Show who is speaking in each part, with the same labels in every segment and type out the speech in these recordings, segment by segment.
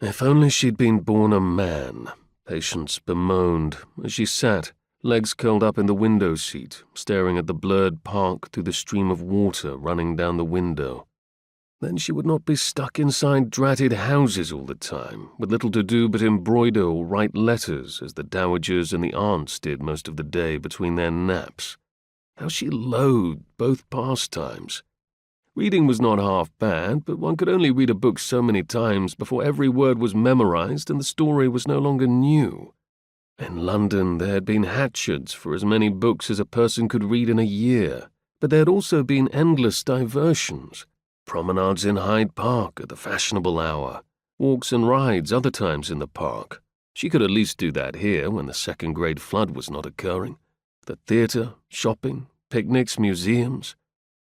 Speaker 1: If only she'd been born a man, Patience bemoaned as she sat, legs curled up in the window seat, staring at the blurred park through the stream of water running down the window. Then she would not be stuck inside dratted houses all the time, with little to do but embroider or write letters as the dowagers and the aunts did most of the day between their naps. How she loathed both pastimes. Reading was not half bad, but one could only read a book so many times before every word was memorized and the story was no longer new. In London there had been hatchets for as many books as a person could read in a year, but there had also been endless diversions. Promenades in Hyde Park at the fashionable hour, walks and rides other times in the park. She could at least do that here when the second-grade flood was not occurring. The theatre, shopping, picnics, museums.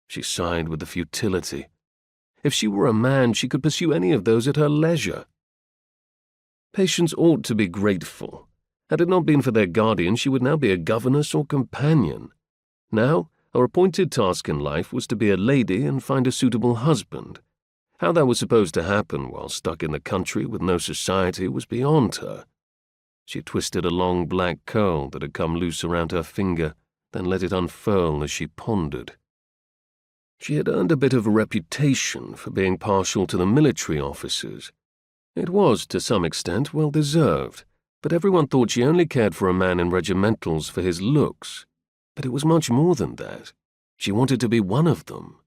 Speaker 1: She sighed with the futility. If she were a man, she could pursue any of those at her leisure. Patience ought to be grateful. Had it not been for their guardian, she would now be a governess or companion. Now, her appointed task in life was to be a lady and find a suitable husband. How that was supposed to happen while stuck in the country with no society was beyond her. She twisted a long black curl that had come loose around her finger, then let it unfurl as she pondered. She had earned a bit of a reputation for being partial to the military officers. It was, to some extent, well deserved, but everyone thought she only cared for a man in regimentals for his looks. But it was much more than that. She wanted to be one of them.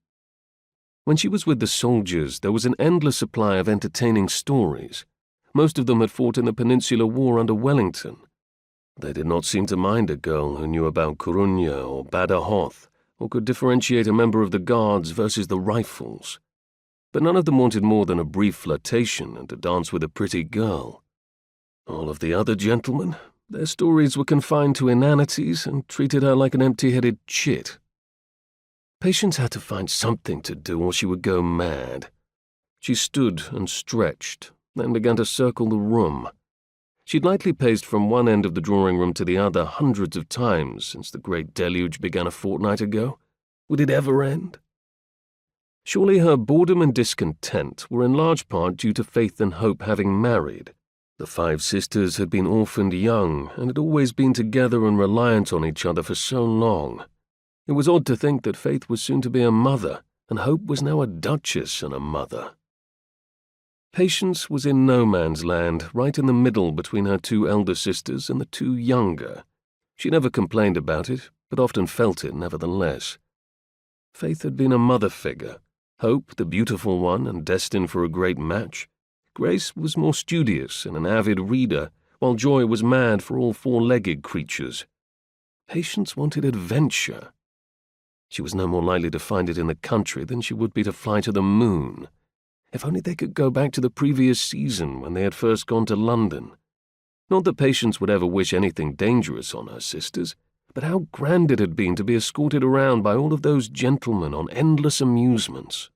Speaker 1: When she was with the soldiers, there was an endless supply of entertaining stories. Most of them had fought in the Peninsular War under Wellington. They did not seem to mind a girl who knew about Corunna or Badajoz, or could differentiate a member of the Guards versus the Rifles. But none of them wanted more than a brief flirtation and to dance with a pretty girl. All of the other gentlemen, their stories were confined to inanities and treated her like an empty-headed chit. Patience had to find something to do or she would go mad. She stood and stretched, then began to circle the room. She'd lightly paced from one end of the drawing-room to the other hundreds of times since the great deluge began a fortnight ago. Would it ever end? Surely her boredom and discontent were in large part due to Faith and Hope having married. The 5 sisters had been orphaned young and had always been together and reliant on each other for so long. It was odd to think that Faith was soon to be a mother, and Hope was now a duchess and a mother. Patience was in no man's land, right in the middle between her 2 elder sisters and the 2 younger. She never complained about it, but often felt it nevertheless. Faith had been a mother figure, Hope the beautiful one and destined for a great match. Grace was more studious and an avid reader, while Joy was mad for all 4-legged creatures. Patience wanted adventure. She was no more likely to find it in the country than she would be to fly to the moon. If only they could go back to the previous season when they had first gone to London. Not that Patience would ever wish anything dangerous on her sisters, but how grand it had been to be escorted around by all of those gentlemen on endless amusements.